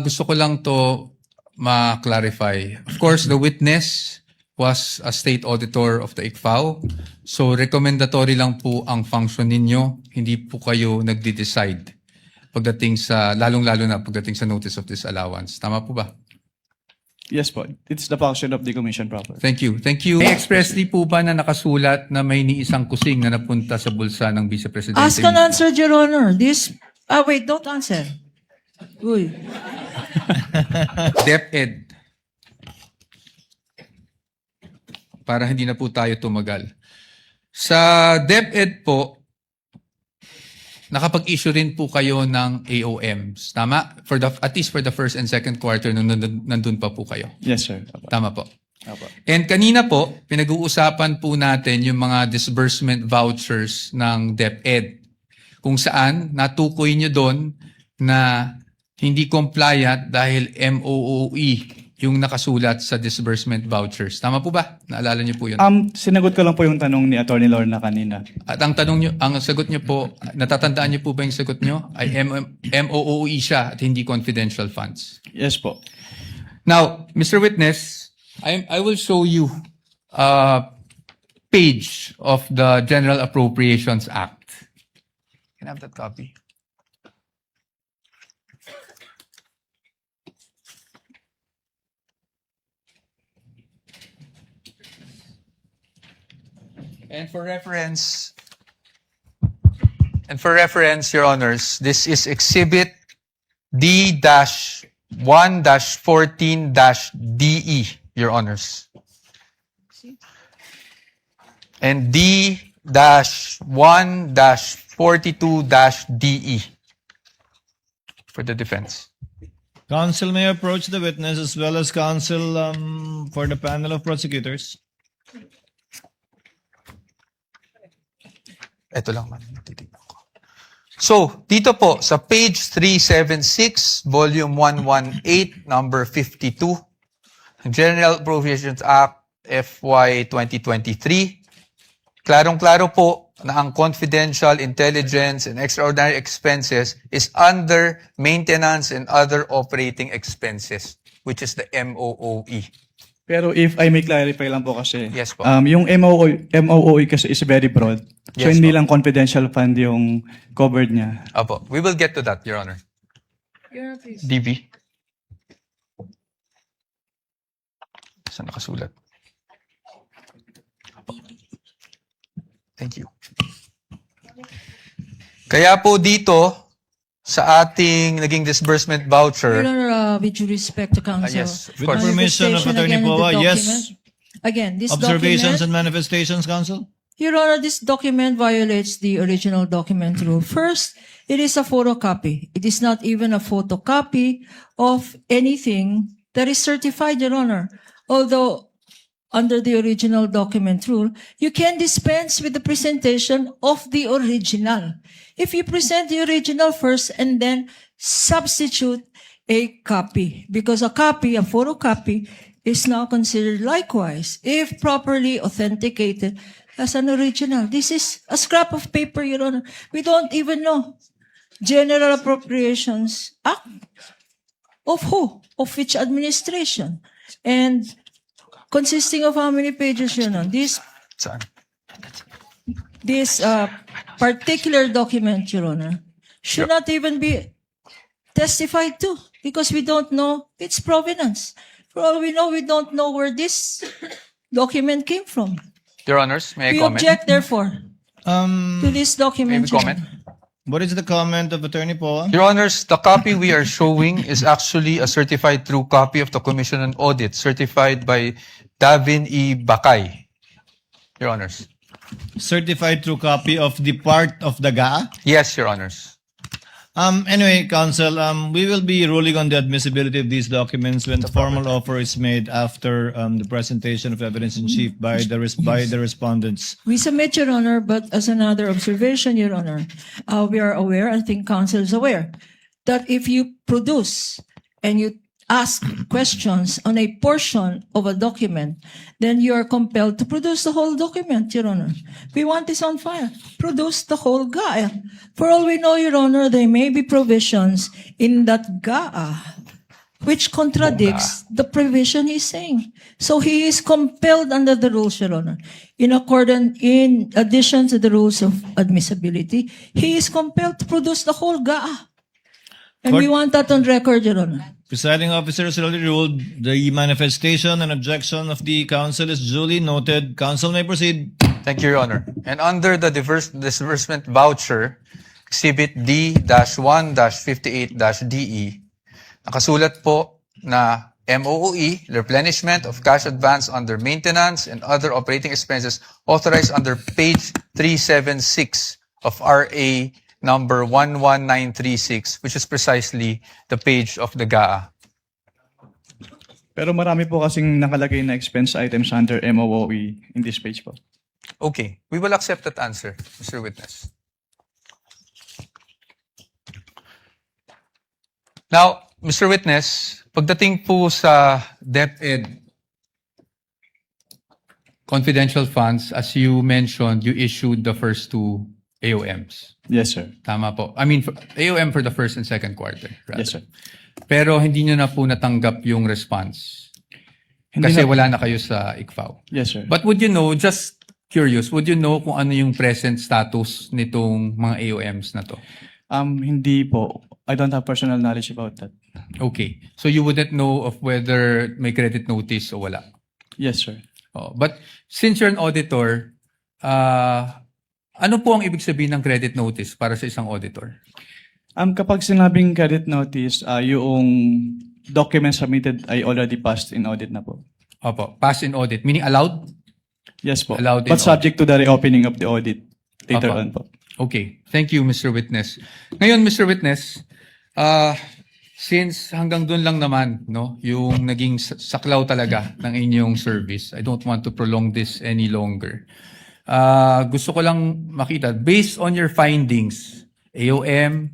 gusto ko lang to ma-clarify. Of course, the witness was a state auditor of the ICFAO. So, recommendatory lang po ang function ninyo. Hindi po kayo nagde-decide pagdating sa, lalong-lalo na pagdating sa notice of disallowance. Tama po ba? Yes po. It's the function of the commission proper. Thank you. Thank you. May expressly po ba na nakasulat na may niisang kusing na napunta sa bulsa ng Vice Presidente? Ask and answer, Your Honor. Wait, don't answer. Uy. DepEd. Para hindi na po tayo tumagal. Sa DepEd po, nakapag-issue rin po kayo ng AOMs. Tama? At least for the first and second quarter nung nandun pa po kayo. Yes, sir. Tama po. Apo. And kanina po, pinag-uusapan po natin yung mga disbursement vouchers ng DepEd. Kung saan natukoy nyo doon na hindi compliant dahil MOOE yung nakasulat sa disbursement vouchers. Tama po ba? Naalala niyo po yun? Sinagot ko lang po yung tanong ni Attorney Lorna kanina. At ang tanong niyo, ang sagot niyo po, natatandaan niyo po ba yung sagot niyo? Ay MOOE siya at hindi confidential funds. Yes po. Now, Mr. Witness, I will show you a page of the General Appropriations Act. Can I have that copy? And for reference, Your Honors, this is Exhibit D-1-14-DE, Your Honors. And D-1-42-DE for the defense. Counsel may approach the witness as well as counsel for the panel of prosecutors. Ito lang man, titignan ko. So, dito po, sa page 376, volume 118, number 52, General Appropriations Act FY 2023, klarong-klaro po na ang confidential, intelligence, and extraordinary expenses is under maintenance and other operating expenses, which is the MOOE. Pero if I may clarify lang po kasi, Yes po. yung MOOE kasi is very broad. So Yes hindi po. lang confidential fund yung covered niya. Apo, we will get to that, Your Honor. Your Honor, please. DV. Saan nakasulat? Thank you. Kaya po dito, sa ating naging disbursement Your voucher, Honor, with due respect to counsel. yes, of With course. permission of Manifestation Attorney again in the Poa, yes. document. Again, this Observations document, and manifestations, counsel? Your Honor, this document violates the original document rule. First, it is a photocopy. It is not even a photocopy of anything that is certified, Your Honor. Although, under the original document rule, you can dispense with the presentation of the original. If you present the original first and then substitute a copy, because a copy, a photocopy, is now considered likewise, if properly authenticated, as an original. This is a scrap of paper, Your Honor. We don't even know. General Appropriations Act. Of who? Of which administration? And consisting of how many pages, Your Honor? Saan? This particular document, Your Honor, should not even be testified to because we don't know its provenance. For all we know, we don't know where this document came from. Your Honors, may I We comment? object, therefore, to this May document. we Your comment? Honor. What is the comment of Attorney Poa? Your Honors, the copy we are showing is actually a certified true copy of the Commission on Audit, certified by Davin E. Bakay. Your Honors. Certified true copy of the part of the GA? Yes, Your Honors. Anyway, counsel, we will be ruling on the admissibility of these documents when the formal offer is made after the presentation of evidence in chief by the respondents. We submit, Your Honor, but as another observation, Your Honor, we are aware, I think counsel is aware, that if you produce and you ask questions on a portion of a document, then you are compelled to produce the whole document, Your Honor. We want this on file. Produce the whole GAA. For all we know, Your Honor, there may be provisions in that GAA which contradicts the provision he's saying. So he is compelled under the rules, Your Honor. In addition to the rules of admissibility, he is compelled to produce the whole GAA. And we want that on record, Your Honor. Presiding officer has already ruled the manifestation and objection of the counsel is duly noted. Counsel may proceed. Thank you, Your Honor. And under the disbursement voucher, Exhibit D-1-58-DE, nakasulat po na MOOE, replenishment of cash advance under maintenance and other operating expenses authorized under page 376 of RA number 11936, which is precisely the page of the GAA. Pero marami po kasing nakalagay na expense items under MOOE in this page po. Okay, we will accept that answer, Mr. Witness. Now, Mr. Witness, pagdating po sa DepEd confidential funds, as you mentioned, you issued the first two AOMs. Yes, sir. Tama po. I mean, AOM for the first and second quarter. Rather. Yes, sir. Pero hindi nyo na po natanggap yung response. Hindi Kasi na- wala na kayo sa ICFAO. Yes, sir. But would you know, just curious, would you know kung ano yung present status nitong mga AOMs na to? Hindi po. I don't have personal knowledge about that. Okay. So you wouldn't know of whether may credit notice o wala. Yes, sir. Oh, but since you're an auditor, ano po ang ibig sabihin ng credit notice para sa isang auditor? Kapag sinabing credit notice, yung document submitted ay already passed in audit na po. Opo, pass in audit, meaning allowed? Yes po. Allowed in But subject to the reopening of the audit later Opo. on po. Okay. Thank you, Mr. Witness. Ngayon, Mr. Witness, since hanggang doon lang naman, no, yung naging saklaw talaga ng inyong service, I don't want to prolong this any longer. Gusto ko lang makita, based on your findings, AOM,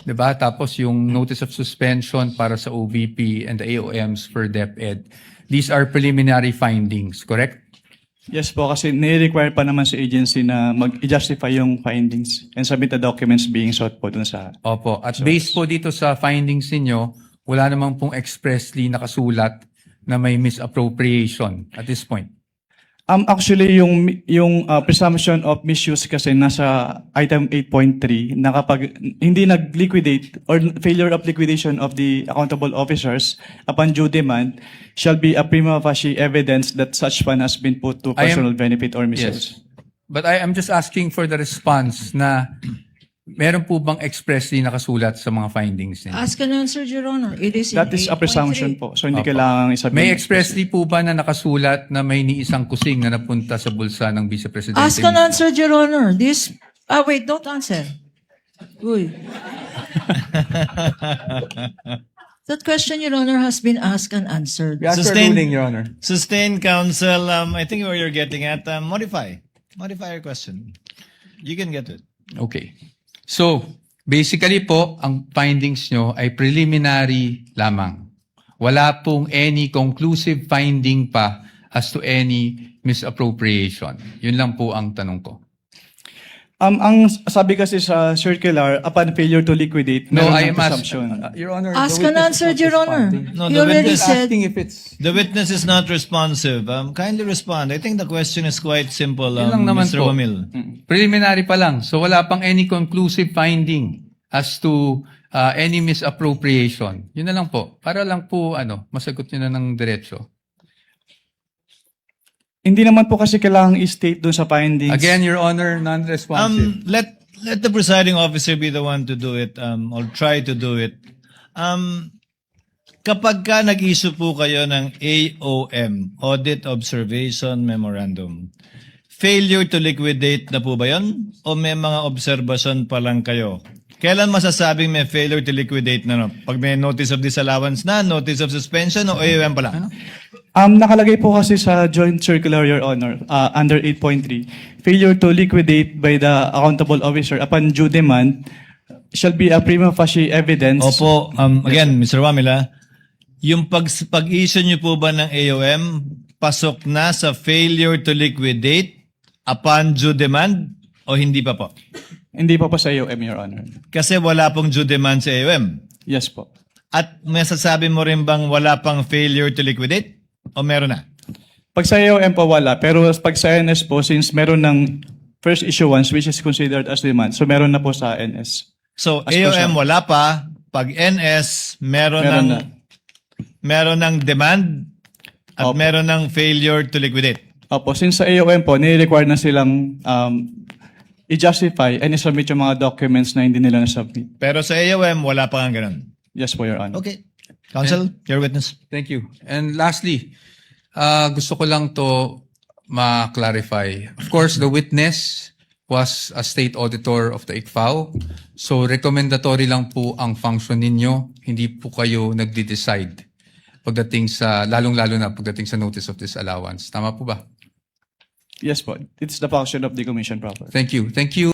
diba? Tapos yung notice of suspension para sa OVP and the AOMs for DepEd. These are preliminary findings, correct? Yes po, kasi nire-require pa naman sa agency na mag-justify yung findings and submit the documents being sought po dun sa... Opo. At based po dito sa findings ninyo, wala namang pong expressly nakasulat na may misappropriation at this point. Actually, yung presumption of misuse kasi nasa item 8.3 na kapag hindi nag-liquidate or failure of liquidation of the accountable officers upon due demand shall be a prima facie evidence that such fund has been put to I am- personal benefit or misuse. Yes. But I am just asking for the response na meron po bang expressly nakasulat sa mga findings ninyo? Ask and answer, Your Honor. It is in That is a 8.3. presumption po. So hindi Opo. kailangan isabihin. May expressly po ba na nakasulat na may ni isang kusing na napunta sa bulsa ng Vice Presidente? Ask and answer, Your Honor. Wait, don't answer. Uy. That question, Your Honor, has been asked and answered. We ask for Sustain- ruling, Your Honor. Sustained counsel, I think where you're getting at, modify your question. You can get it. Okay. So, basically po, ang findings nyo ay preliminary lamang. Wala pong any conclusive finding pa as to any misappropriation. Yun lang po ang tanong ko. Ang sabi kasi sa circular, upon failure to liquidate, No, meron I ng am presumption. Your Honor, Ask the and witness answer, is not Your Honor. responding. No, You the already witness- said, Asking if it's... The witness is not responsive. Kindly respond. I think the question is quite simple, Yun lang naman Mr. po. Wamil. Preliminary pa lang. So wala pang any conclusive finding as to any misappropriation. Yun na lang po. Para lang po, masagot nyo na ng diretso. Hindi naman po kasi kailangang i-state doon sa findings. Again, Your Honor, non-responsive. Let the presiding officer be the one to do it, or try to do it. Kapag ka nag-issue po kayo ng AOM, Audit Observation Memorandum, failure to liquidate na po ba yun? O may mga observation pa lang kayo? Kailan masasabing may failure to liquidate na? No? Pag may notice of disallowance na, notice of suspension, o AOM pa lang? Nakalagay po kasi sa joint circular, Your Honor, under 8.3, failure to liquidate by the accountable officer upon due demand shall be a prima facie evidence. Opo, again, Mr. Wamila, Yung pag-issue nyo po ba ng AOM, pasok na sa failure to liquidate upon due demand o hindi pa po? Hindi pa po sa AOM, Your Honor. Kasi wala pong due demand sa AOM. Yes po. At may sasabi mo rin bang wala pang failure to liquidate? O meron na? Pag sa AOM po wala, pero pag sa NS po, since meron ng first issuance which is considered as demand, so meron na po sa NS. So, As per AOM siya. wala pa. Pag NS, meron ng demand at Opo. meron ng failure to liquidate. Opo, since sa AOM po, nire-require na silang i-justify and i-submit yung mga documents na hindi nila na-submit. Pero sa AOM, wala pa nga ganun. Yes po, Your Honor. Okay. Counsel, your witness. Thank you. And lastly, gusto ko lang to ma-clarify. Of course, the witness was a state auditor of the ICFAO. So, recommendatory lang po ang function ninyo. Hindi po kayo nagde-decide pagdating sa, lalong-lalo na pagdating sa notice of disallowance. Tama po ba? Yes po. It's the function of the commission proper. Thank you. Thank you.